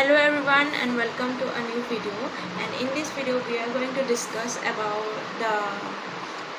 Hello everyone and welcome to a new video, and in this video we are going to discuss about the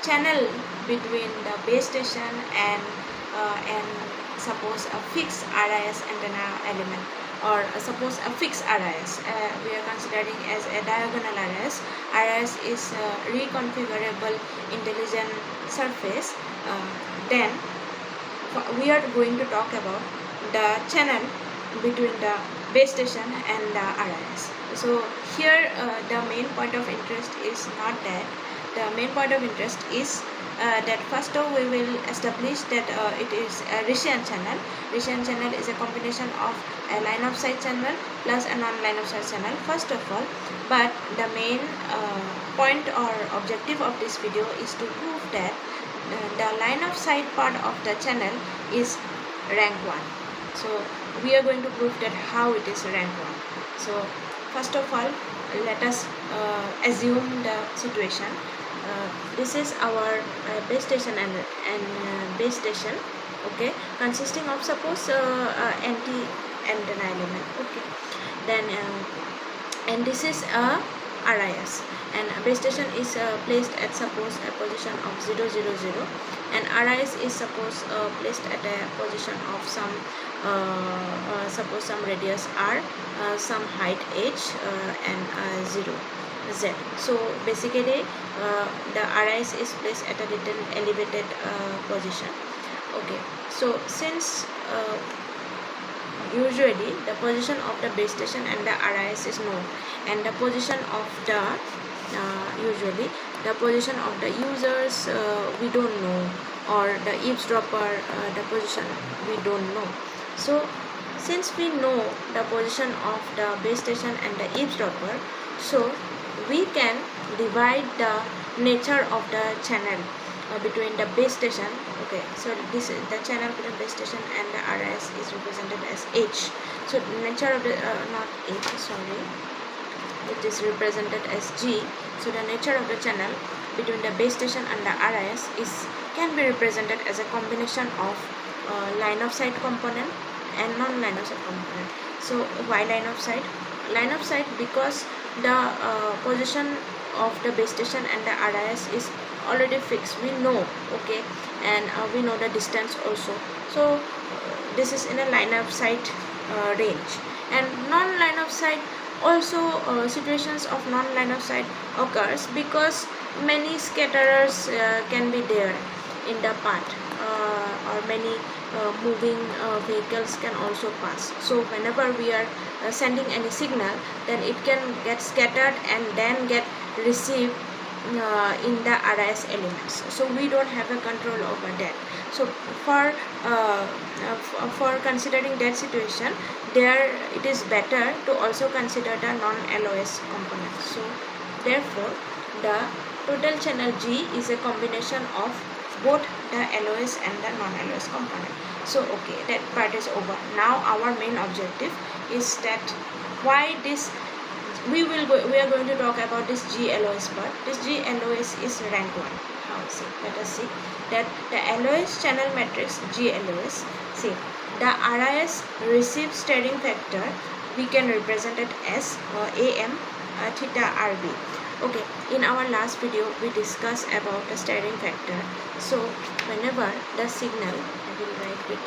channel between the base station and suppose a fixed RIS antenna element, or suppose a fixed RIS we are considering as a diagonal RIS. RIS is a reconfigurable intelligent surface. Then we are going to talk about the channel between the base station and the RIS. So here the main point of interest is not that. The main point of interest is that first of all we will establish that it is a RIS channel. RIS channel is a combination of a line of sight channel plus a non-line of sight channel first of all. But the main point or objective of this video is to prove that the line of sight part of the channel is rank 1. So we are going to prove that how it is rank 1. So first of all, let us assume the situation. This is our base station and base station, okay, consisting of suppose anti-antenna element, okay. Then and this is a RIS, and base station is placed at suppose a position of 0, 0, 0, and RIS is suppose placed at a position of some suppose some radius r, some height h, and 0 z. So basically the RIS is placed at a little elevated position, okay. So since usually the position of the base station and the RIS is known, and the position of the usually the position of the users we don't know, or the eavesdropper the position we don't know. So since we know the position of the base station and the eavesdropper, so we can divide the nature of the channel between the base station, okay. So this is the channel between base station and the RIS is represented as H. So nature of the not H, sorry, it is represented as G. So the nature of the channel between the base station and the RIS can be represented as a combination of line of sight component and non-line of sight component. So why line of sight? Line of sight because the position of the base station and the RIS is already fixed, we know, okay, and we know the distance also. So this is in a line of sight range. And non-line of sight also, situations of non-line of sight occurs because many scatterers can be there in the path, or many moving vehicles can also pass. So whenever we are sending any signal, then it can get scattered and then get received in the RIS elements. So we don't have a control over that. So for considering that situation, there it is better to also consider the non-LoS components. So therefore the total channel G is a combination of both the LoS and the non-LoS component. So okay, that part is over. Now our main objective is that why this we are going to talk about this GLOS part. This GLOS is rank 1. How see? Let us see that the LOS channel matrix GLOS. See, the RIS receive steering factor, we can represent it as AM theta RB. Okay, in our last video we discussed about the steering factor. So whenever the signal, I will write with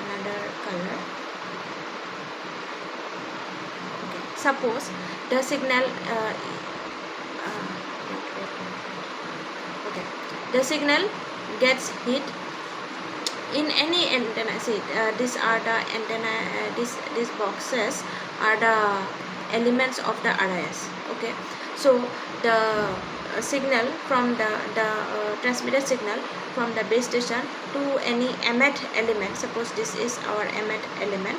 another color. Okay, suppose the signal okay, the signal gets hit in any antenna. See, these are the antenna, these boxes are the elements of the RIS, okay. So the signal from the transmitted signal from the base station to any emit element, suppose this is our emit element,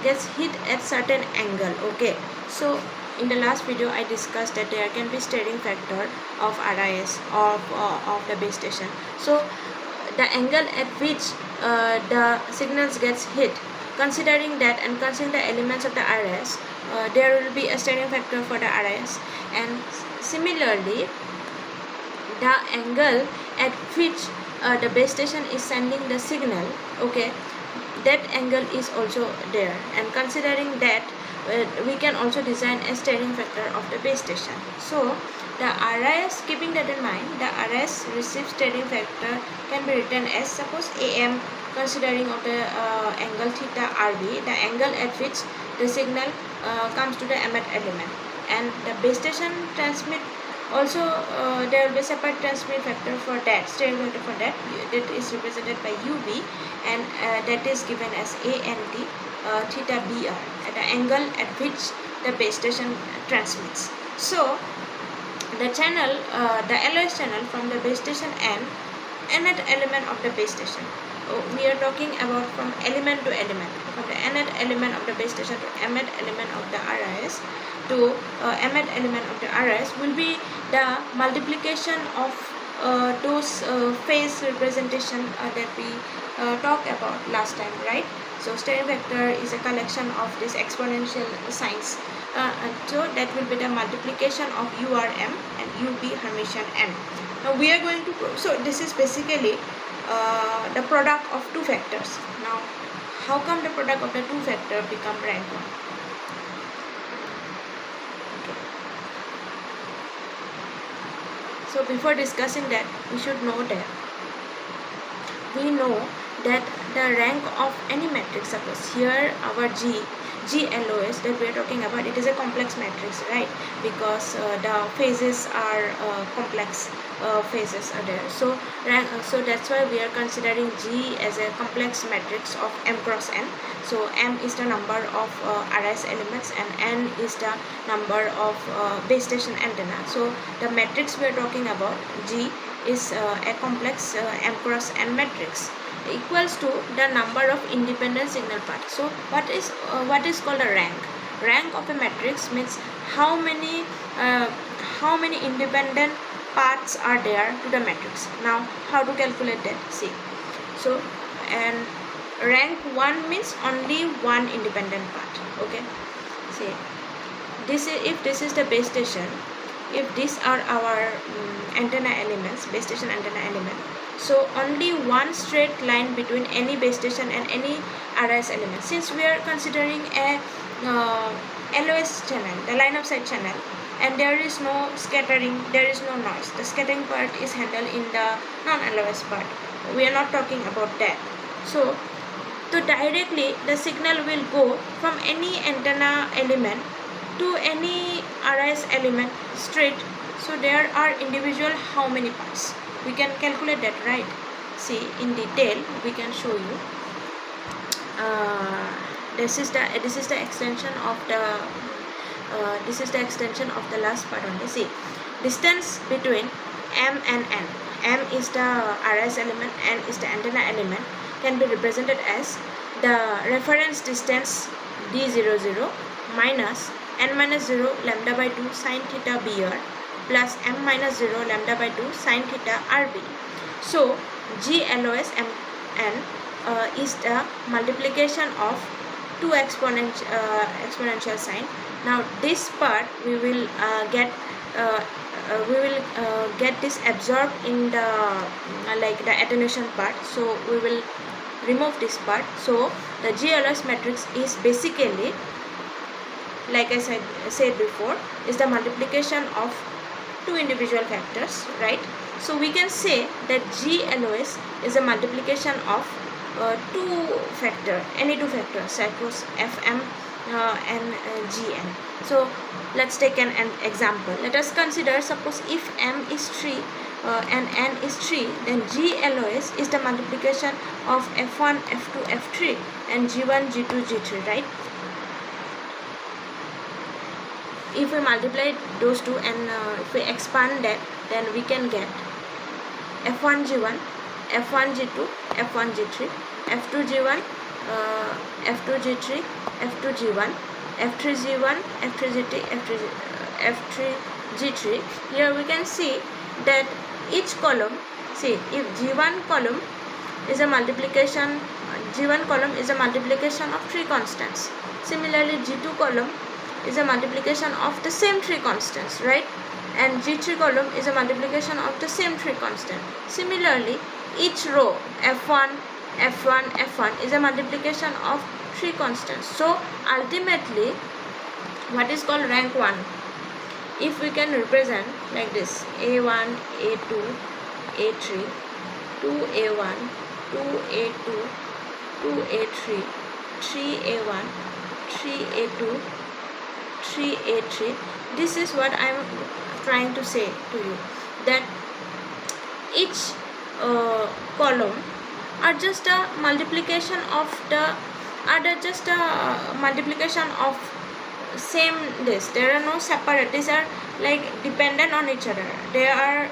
gets hit at certain angle, okay. So in the last video I discussed that there can be steering factor of RIS of the base station. So the angle at which the signals gets hit, considering that and considering the elements of the RIS, there will be a steering factor for the RIS. And similarly the angle at which the base station is sending the signal, okay, that angle is also there. And considering that we can also design a steering factor of the base station. So the RIS, keeping that in mind, the RIS receive steering factor can be written as, suppose AM, considering of the angle theta RB, the angle at which the signal comes to the emit element, and the base station transmit also there will be separate transmit factor for that, steering factor for that is represented by UB, and that is given as ANT theta BR at the angle at which the base station transmits. So the channel, the LoS channel from the base station and nth element of the base station. We are talking about from element to element, from the nth element of the base station to mth element of the RIS to mth element of the RIS will be the multiplication of those phase representation that we talked about last time, right? So steering vector is a collection of these exponential signs. So that will be the multiplication of URM and UB Hermitian N. Now we are going to so this is basically the product of two factors. Now how come the product of the two factor become rank 1? Okay. So before discussing that, we should know that we know that the rank of any matrix, suppose here our GLOS that we are talking about, it is a complex matrix, right? Because the phases are complex phases are there. So so that's why we are considering G as a complex matrix of M cross N. So M is the number of RIS elements and N is the number of base station antenna. So the matrix we are talking about, G, is a complex M cross N matrix equals to the number of independent signal paths. So what is called a rank? Rank of a matrix means how many independent paths are there to the matrix. Now how to calculate that? See, so and rank 1 means only one independent path. Okay, see, this is, if this is the base station, if these are our antenna elements, base station antenna element, so only one straight line between any base station and any RIS element. Since we are considering a LoS channel, the line of sight channel, and there is no scattering, there is no noise. The scattering part is handled in the non-LoS part. We are not talking about that. So directly the signal will go from any antenna element to any RIS element straight. So there are individual how many parts? We can calculate that, right? See, in detail we can show you. This is the extension of the last part only. See, distance between M and N. M is the RIS element, N is the antenna element, can be represented as the reference distance D00 minus N minus 0 lambda by 2 sin theta BR plus M minus 0 lambda by 2 sin theta RB. So GLOS MN is the multiplication of two exponential sign. Now this part we will get this absorbed in the like the attenuation part. So we will remove this part. So the GLOS matrix is basically, like I said before, is the multiplication of two individual factors, right? So we can say that GLOS is a multiplication of any two factors, suppose FM and GN. So let's take an example. Let us consider, suppose if M is 3 and N is 3, then GLOS is the multiplication of F1, F2, F3 and G1, G2, G3, right? If we multiply those two and if we expand that, then we can get F1 G1, F1 G2, F1 G3, F2 G1, F2 G3, F2 G1, F3 G1, F3 G2, F3 G3. Here we can see that each column, see, if G1 column is a multiplication, G1 column is a multiplication of three constants. Similarly, G2 column is a multiplication of the same three constants, right? And G3 column is a multiplication of the same three constant. Similarly, each row F1, F1, F1 is a multiplication of three constants. So ultimately what is called rank 1. If we can represent like this: A1, A2, A3, 2A1, 2A2, 2A3, 3A1, 3A2, 3A3. This is what I am trying to say to you, that each column are just a multiplication of same this. There are no separate. These are like dependent on each other. They are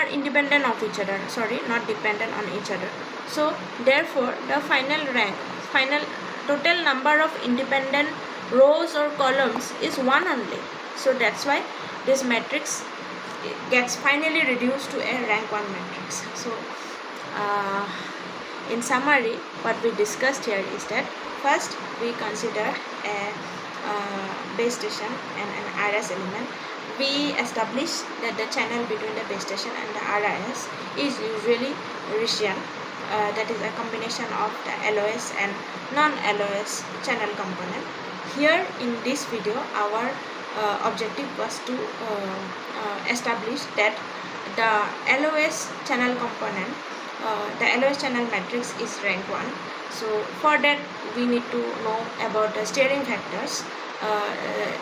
independent of each other. Sorry, not dependent on each other. So therefore the final total number of independent rows or columns is 1 only. So that's why this matrix gets finally reduced to a rank 1 matrix. So in summary, what we discussed here is that first we consider a base station and an RIS element. We establish that the channel between the base station and the RIS is usually Rician, that is a combination of the LoS and non-LoS channel component. Here in this video, our objective was to establish that the LoS channel component, the LoS channel matrix is rank 1. So for that we need to know about the steering factors.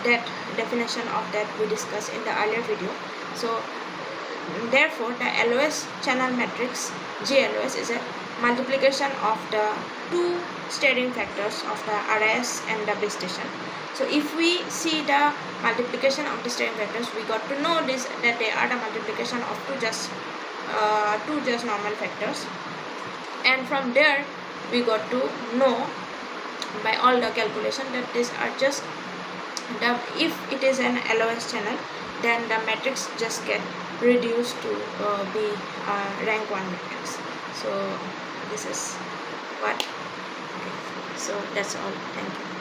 That definition of that we discussed in the earlier video. So therefore the LoS channel matrix GLOS is a multiplication of the two steering factors of the RIS and the base station. So if we see the multiplication of the steering factors, we got to know this, that they are the multiplication of two just normal factors, and from there we got to know by all the calculation that these are just the, if it is an LoS channel, then the matrix just get reduced to be rank 1 matrix. So this is what, okay. So that's all. Thank you.